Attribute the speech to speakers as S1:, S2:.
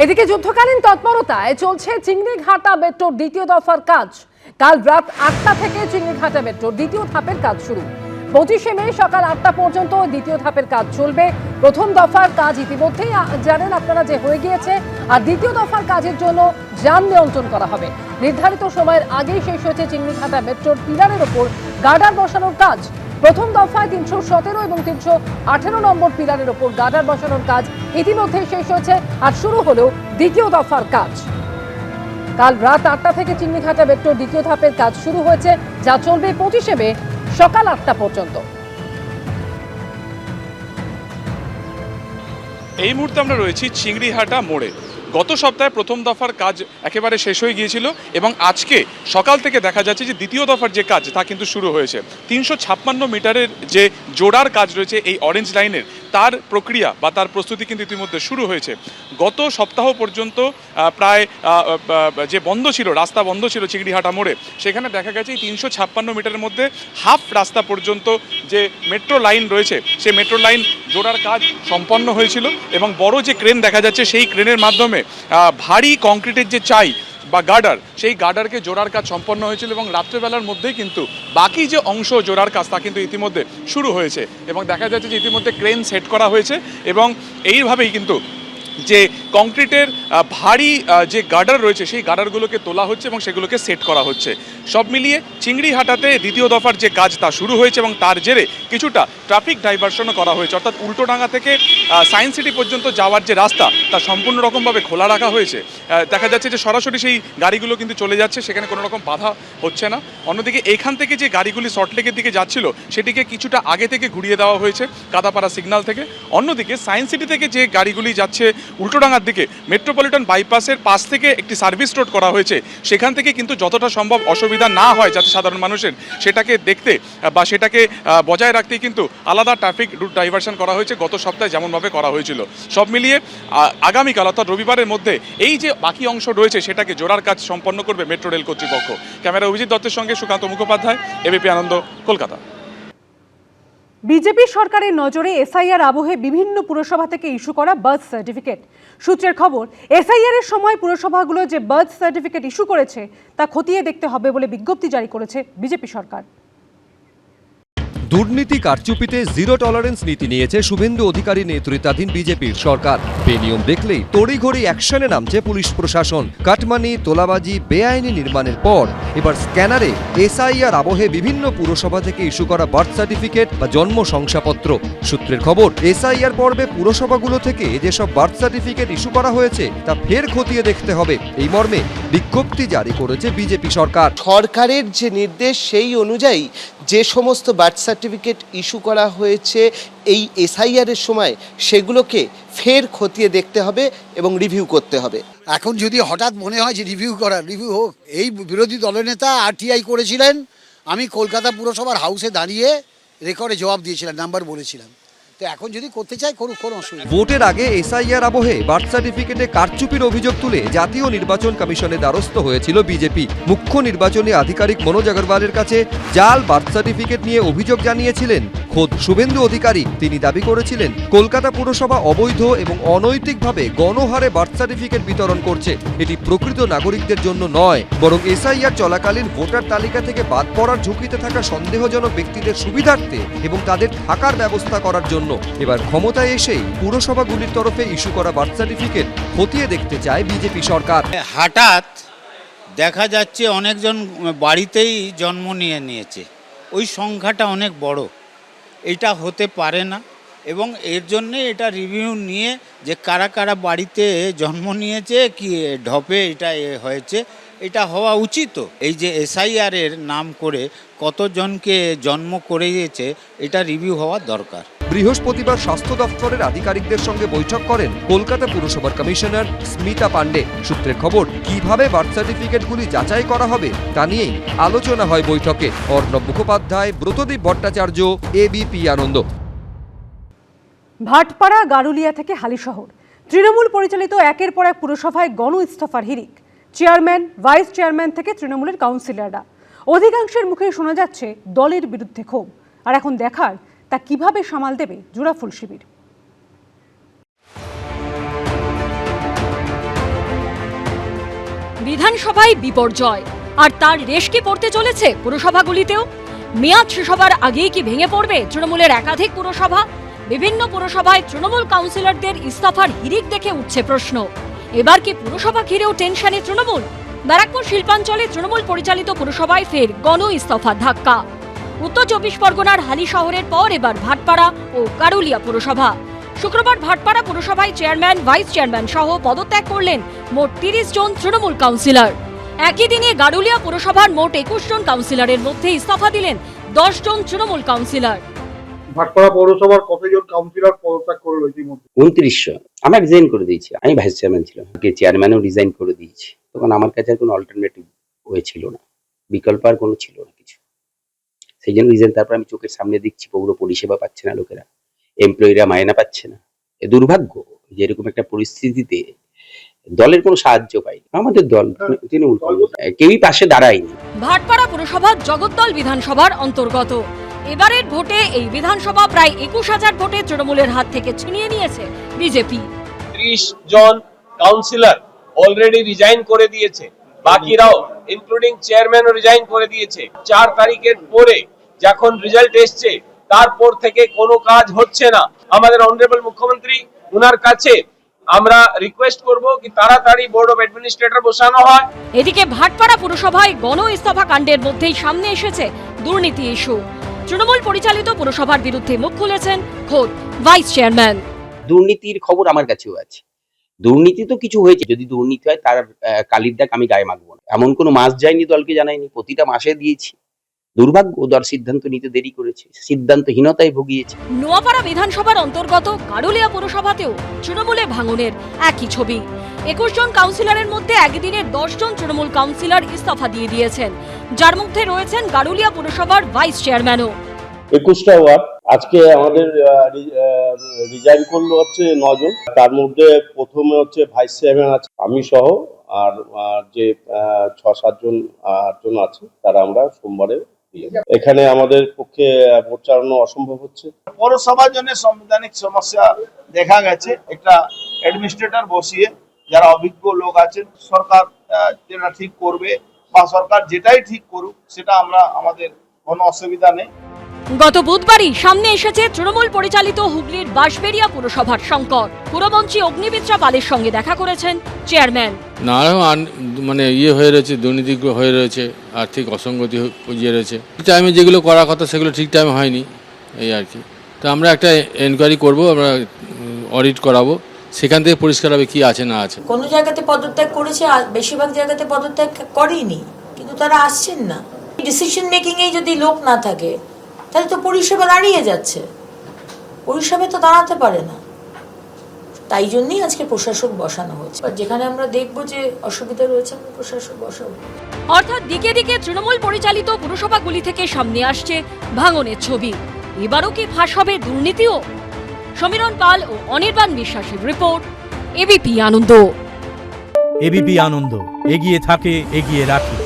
S1: এদিকে যুদ্ধকালীন তৎপরতায় চলছে চিংড়িঘাটা মেট্রোর দ্বিতীয় দফার কাজ। কাল রাত 8টা থেকে চিংড়িঘাটা মেট্রোর দ্বিতীয় ধাপের কাজ শুরু। 25শে মে সকাল 8টা পর্যন্ত দ্বিতীয় ধাপের কাজ চলবে। প্রথম দফার কাজ ইতিমধ্যেই জানেন আপনারা যে হয়ে গিয়েছে, আর দ্বিতীয় দফার কাজের জন্য যান নিয়ন্ত্রণ করা হবে। নির্ধারিত সময়ের আগেই শেষ হয়েছে চিংড়িঘাটা মেট্রোর পিলারের ওপর গার্ডার বসানোর কাজ। প্রথম দফায় 317 এবং 318 নম্বর পিলারের ওপর গার্ডার বসানোর কাজ ইতিমধ্যেই শেষ হয়েছে, আর শুরু হলো দ্বিতীয় দফার কাজ। কাল রাত 8টা থেকে চিংড়িঘাটা মেট্রোর দ্বিতীয় ধাপের কাজ শুরু হয়েছে, যা চলবে 25শে মে সকাল 8টা পর্যন্ত।
S2: এই মুহূর্তে আমরা রয়েছি চিংড়িঘাটা মোড়ে। গত সপ্তাহে প্রথম দফার কাজ একেবারে শেষ হয়ে গিয়েছিল এবং আজকে সকাল থেকে দেখা যাচ্ছে যে দ্বিতীয় দফার যে কাজ তা কিন্তু শুরু হয়েছে। 356 মিটারের যে জোড়ার কাজ রয়েছে এই অরেঞ্জ লাইনের, তার প্রক্রিয়া বা তার প্রস্তুতি কিন্তু ইতিমধ্যে শুরু হয়েছে। গত সপ্তাহ পর্যন্ত প্রায় যে বন্ধ ছিল, রাস্তা বন্ধ ছিল চিংড়িঘাটা মোড়ে, সেখানে দেখা গেছে এই 356 মিটারের মধ্যে হাফ রাস্তা পর্যন্ত যে মেট্রো লাইন রয়েছে সেই মেট্রো লাইন জোড়ার কাজ সম্পন্ন হয়েছিল এবং বড় যে ক্রেন দেখা যাচ্ছে সেই ক্রেনের মাধ্যমে ভারী কংক্রিটের যে চাই বা গার্ডার, সেই গার্ডারকে জোড়ার কাজ সম্পন্ন হয়েছিল এবং রাত্রেবেলার মধ্যেই কিন্তু বাকি যে অংশ জোড়ার কাজ তা কিন্তু ইতিমধ্যে শুরু হয়েছে এবং দেখা যাচ্ছে যে ইতিমধ্যে ক্রেন সেট করা হয়েছে এবং এইভাবেই কিন্তু যে কংক্রিটের ভারী যে গার্ডার রয়েছে সেই গার্ডারগুলোকে তোলা হচ্ছে এবং সেগুলোকে সেট করা হচ্ছে। সব মিলিয়ে চিংড়িঘাটাতে দ্বিতীয় দফার যে কাজ তা শুরু হয়েছে এবং তার জেরে কিছুটা ট্রাফিক ডাইভারশনও করা হয়েছে, অর্থাৎ উল্টোডাঙ্গা থেকে সায়েন্স সিটি পর্যন্ত যাওয়ার যে রাস্তা তা সম্পূর্ণ রকমভাবে খোলা রাখা হয়েছে। দেখা যাচ্ছে যে সরাসরি সেই গাড়িগুলো কিন্তু চলে যাচ্ছে, সেখানে কোনো রকম বাধা হচ্ছে না। অন্যদিকে এখান থেকে যে গাড়িগুলি সল্টলেকের দিকে যাচ্ছিল সেটিকে কিছুটা আগে থেকে ঘুরিয়ে দেওয়া হয়েছে কাদাপাড়া সিগন্যাল থেকে। অন্যদিকে সায়েন্স সিটি থেকে যে গাড়িগুলি যাচ্ছে উল্টোডাঙ্গার দিকে, মেট্রোপলিটন বাইপাসের পাশ থেকে একটি সার্ভিস রোড করা হয়েছে, সেখান থেকে কিন্তু যতটা সম্ভব অসুবিধা না হয় যাতে সাধারণ মানুষের, সেটাকে দেখতে বা সেটাকে বজায় রাখতেই কিন্তু আলাদা ট্রাফিক রুট ডাইভারশন করা হয়েছে গত সপ্তাহে যেমনভাবে করা হয়েছিল। সব মিলিয়ে আগামীকাল অর্থাৎ রবিবারের মধ্যে এই যে বাকি অংশ রয়েছে সেটাকে জোড়ার কাজ সম্পন্ন করবে মেট্রো রেল কর্তৃপক্ষ। ক্যামেরা অভিজিৎ দত্তের সঙ্গে সুকান্ত মুখোপাধ্যায়, এবিপি আনন্দ, কলকাতা।
S3: বিজেপি সরকারের নজরে এসআইআর আবহে বিভিন্ন পুরসভা থেকে ইস্যু করা বার্থ সার্টিফিকেট। সূত্রের খবর, এসআইআর এর সময় পুরসভাগুলো যে বার্থ সার্টিফিকেট ইস্যু করেছে তা খতিয়ে দেখতে হবে বলে বিজ্ঞপ্তি জারি করেছে বিজেপি সরকার।
S4: দুর্নীতি কারচুপিতে জিরো টলারেন্স নীতি নিয়েছে শুভেন্দু অধিকারী নেতৃত্বাধীন বিজেপির সরকার। বেনিয়ম দেখলেই তড়িঘড়ি অ্যাকশনে নামছে পুলিশ প্রশাসন। কাটমানি, তোলাবাজি, বেআইনি নির্মাণের পর এবার স্ক্যানারে এসআইআর আবহে বিভিন্ন পুরসভা থেকে ইস্যু করা বার্থ সার্টিফিকেট বা জন্ম শংসাপত্র। সূত্রের খবর, এসআইআর পর্বে পুরসভাগুলো থেকে যেসব বার্থ সার্টিফিকেট ইস্যু করা হয়েছে তা ফের খতিয়ে দেখতে হবে, এই মর্মে বিজ্ঞপ্তি জারি করেছে বিজেপি সরকার।
S5: সরকারের যে নির্দেশ সেই অনুযায়ী যে সমস্ত বার্থ সার্টিফিকেট ইস্যু করা হয়েছে এই এসআইআর এর সময় সেগুলোকে ফের খতিয়ে দেখতে হবে এবং রিভিউ করতে হবে।
S6: এখন যদি হঠাৎ মনে হয় যে রিভিউ হোক, এই বিরোধী দলনেতা আরটিআই করেছিলেন, আমি কলকাতা পুরসভার হাউসে দাঁড়িয়ে রেকর্ডে জবাব দিয়েছিলাম, নাম্বার বলেছিলাম। তো এখন যদি করতে চাই করুক, কোনো অসুবিধা।
S4: ভোটের আগে এসআইআর আবহে বার্থ সার্টিফিকেটে কারচুপির অভিযোগ তুলে জাতীয় নির্বাচন কমিশনের দ্বারস্থ হয়েছিল বিজেপি। মুখ্য নির্বাচনী আধিকারিক মনোজ আগরওয়ালের কাছে জাল বার্থ সার্টিফিকেট নিয়ে অভিযোগ জানিয়েছিলেন খোদ শুভেন্দু অধিকারী। তিনি দাবি করেছিলেন কলকাতা পুরসভা অবৈধ এবং অনৈতিকভাবে গণহারে বার্থ সার্টিফিকেট বিতরণ করছে। এটি প্রকৃত নাগরিকদের জন্য নয়, বরং এসআইআর চলাকালীন ভোটার তালিকা থেকে বাদ পড়ার ঝুঁকিতে থাকা সন্দেহজনক ব্যক্তিদের সুবিধার্থে এবং তাদের থাকার ব্যবস্থা করার জন্য এবার ক্ষমতায় এসেই পুরসভাগুলির তরফে ইস্যু করা বার্থ সার্টিফিকেট খতিয়ে দেখতে চায় বিজেপি সরকার।
S7: হঠাৎ দেখা যাচ্ছে অনেকজন বাড়িতেই জন্ম নিয়েছে, ওই সংখ্যাটা অনেক বড়, এটা হতে পারে না এবং এর জন্যে এটা রিভিউ নিয়ে যে কারা কারা বাড়িতে জন্ম নিয়েছে, কি ঢপে এটা হয়েছে, এটা হওয়া উচিত। এই যে এসআইআর এর নাম করে কতজনকে জন্ম করিয়েছে এটা রিভিউ হওয়া দরকার।
S4: বৃহস্পতিবার স্বাস্থ্য দপ্তরের আধিকারিকদের সঙ্গে বৈঠক করেন কলকাতা পুরসভার কমিশনার স্মিতা পান্ডে। সূত্রের খবর, কিভাবে বার্থ সার্টিফিকেটগুলি যাচাই করা হবে তা নিয়েই আলোচনা হয় বৈঠকে। অর্ণব মুখোপাধ্যায়, ব্রতদীপ ভট্টাচার্য, এবিপি আনন্দ।
S3: ভাটপাড়া, গারুলিয়া থেকে হালিশহর, তৃণমূল পরিচালিত একের পর এক পুরসভায় গণ ইস্তফার হিড়িক। চেয়ারম্যান, ভাইস চেয়ারম্যান থেকে তৃণমূলের কাউন্সিলররা, অধিকাংশের মুখে শোনা যাচ্ছে দলের বিরুদ্ধে ক্ষোভ। আর এখন দেখার তা কিভাবে সামাল দেবে জোড়াফুল শিবির।
S8: বিধানসভায় বিপর্যয়, আর তার রেশ কি পড়তে চলেছে পুরসভাগুলিতেও? মেয়াদ শেষ হবার আগেই কি ভেঙে পড়বে তৃণমূলের একাধিক পুরসভা? বিভিন্ন পুরসভায় তৃণমূল কাউন্সিলরদের ইস্তফার হিড়িক দেখে উঠছে প্রশ্ন। এবার কি পুরসভা ঘিরেও টেনশনে তৃণমূল? ব্যারাকপুর শিল্পাঞ্চলে তৃণমূল পরিচালিত পুরসভায় ফের গণ ইস্তফার ধাক্কা। উত্তর 24 পরগনার হালি শহরের পর এবার ভাটপাড়া ও গারুলিয়া পুরসভা। শুক্রবার ভাটপাড়া পুরসভায় চেয়ারম্যান, ভাইস চেয়ারম্যান সহ পদত্যাগ করলেন মোট 30 জন তৃণমূল কাউন্সিলর। একই দিনে গারুলিয়া পুরসভার মোট 21 জন কাউন্সিলরের মধ্যে ইস্তফা দিলেন 10 জন তৃণমূল কাউন্সিলর।
S9: ভাটপাড়া পৌরসভার কতজন কাউন্সিলর পদত্যাগ করলো ইতিমধ্যে?
S10: 2900। আমি রিজাইন করে দিয়েছি, আমি ভাইস চেয়ারম্যান ছিলাম, চেয়ারম্যানও রিজাইন করে দিয়েছি। তখন আমার কাছে আর কোনো অল্টারনেটিভ ওয়ে ছিল না, বিকল্প আর কোনো ছিল না কিছু, সেই জন্য রিজাইন। তারপর আমি চোখের সামনে দেখছি পৌর পরিষেবা পাচ্ছে না লোকেরা, এমপ্লয়িরা মায়না পাচ্ছে না। এ দুর্ভাগ্য যে এরকম একটা পরিস্থিতিতে দলের কোনো সাহায্য পাইনি। আমাদের দল তৃণমূল কেউই পাশে দাঁড়ায়নি।
S8: ভাটপাড়া পুরসভা জগদ্দল বিধানসভার অন্তর্গত। এবারের ভোটে এই বিধানসভা প্রায় 21,000 ভোটে তৃণমূলের হাত থেকে ছিনিয়ে নিয়েছে বিজেপি।
S11: 30 জন কাউন্সিলর অলরেডি রিজাইন করে দিয়েছে, বাকিরাও ইনক্লুডিং চেয়ারম্যানও রিজাইন করে দিয়েছে। 4 তারিখের পরে যখন রেজাল্ট এসছে তারপর থেকে কোনো কাজ হচ্ছে না। আমাদের অনারেবল মুখ্যমন্ত্রী ওনার কাছে আমরা রিকোয়েস্ট করব কি তাড়াতাড়ি বোর্ড অফ অ্যাডমিনিস্ট্রেটর বসানো হয়।
S8: এদিকে ভাটপাড়া পুরসভায় গণ ইস্তফা কাণ্ডের মধ্যেই সামনে এসেছে দুর্নীতি ইস্যু। তৃণমূল পরিচালিত পুরসভার বিরুদ্ধে মুখ খুলেছেন খোদ ভাইস চেয়ারম্যান।
S10: দুর্নীতির খবর আমার কাছেও আছে। দুর্নীতি তো কিছু হয়েছে, যদি দুর্নীতি হয় তার কালির দাগ আমি গায়ে মাখবো না। এমন কোনো মাস যায়নি দলকে জানাইনি, প্রতিটা মাসে দিয়েছি। দুর্ভাগ্য দল সিদ্ধান্ত নিতে দেরি করেছে, সিদ্ধান্তহীনতায় ভুগিয়েছে।
S8: নোয়াপাড়া বিধানসভার অন্তর্গত গারুলিয়া পুরসভাতেও তৃণমূলে ভাঙনের একই ছবি। 21 জন কাউন্সিলরের মধ্যে একদিনে 10 জন তৃণমূল কাউন্সিলর ইস্তফা দিয়ে দিয়েছেন, যার মধ্যে রয়েছেন গারুলিয়া পুরসভার ভাইস চেয়ারম্যানও।
S12: 21টা ওয়ার্ড আজকে আমাদের রিজাইন করলো হচ্ছে 9 জন। তার মধ্যে প্রথমে হচ্ছে ভাইস চেয়ারম্যান আছে, আমি সহ, আর যে 6-7 জন 8 জন আছে তারা আমরা সোমবারে। এখানে আমাদের পক্ষে ভোট চালানো অসম্ভব হচ্ছে।
S11: পৌরসভার জন্য সাংবিধানিক সমস্যা দেখা গেছে। একটা অ্যাডমিনিস্ট্রেটর বসিয়ে যারা অভিজ্ঞ লোক আছেন, সরকার যেটা ঠিক করবে বা সরকার যেটাই ঠিক করুক সেটা আমরা আমাদের কোনো অসুবিধা নেই।
S8: গত বুধবারই সামনে এসেছে তৃণমূল পরিচালিত হুগলির বাঁশবেড়িয়া পুরসভার সংকট। পুরমন্ত্রী অগ্নিমিত্রা পালের সঙ্গে দেখা করেছেন চেয়ারম্যান।
S13: নানারকম মানে হয়ে রয়েছে, দুর্নীতি হয়ে রয়েছে, আর্থিক অসঙ্গতি রয়েছে। টাইমে যেগুলো করার কথা সেগুলো ঠিক টাইমে হয়নি, এই আর কি। তো আমরা একটা এনকোয়ারি করব, আমরা অডিট করাবো, সেখান থেকে পরিষ্কার হবে কি আছে না আছে।
S14: কোনো জায়গাতে পদত্যাগ করেছে, আর বেশিরভাগ জায়গাতে পদত্যাগ করেনি, কিন্তু তারা আসছেন না। ডিসিশন মেকিং এ যদি লোক না থাকে তাহলে তো পরিষেবা দাঁড়িয়ে যাচ্ছে, পরিষেবা তো দাঁড়াতে পারে না। তাই জন্যই আজকে প্রশাসক বসানো হচ্ছে, যেখানে আমরা দেখবো যে অসুবিধা রয়েছে আমরা প্রশাসক বসাবো।
S8: অর্থাৎ দিকে দিকে তৃণমূল পরিচালিত পুরসভাগুলি থেকে সামনে আসছে ভাঙনের ছবি। এবারও কি ফাঁস হবে দুর্নীতিও? সমীরণ পাল ও অনির্বাণ বিশ্বাসের রিপোর্ট, এবিপি আনন্দ।
S15: এবিপি আনন্দ, এগিয়ে থাকে, এগিয়ে রাখে।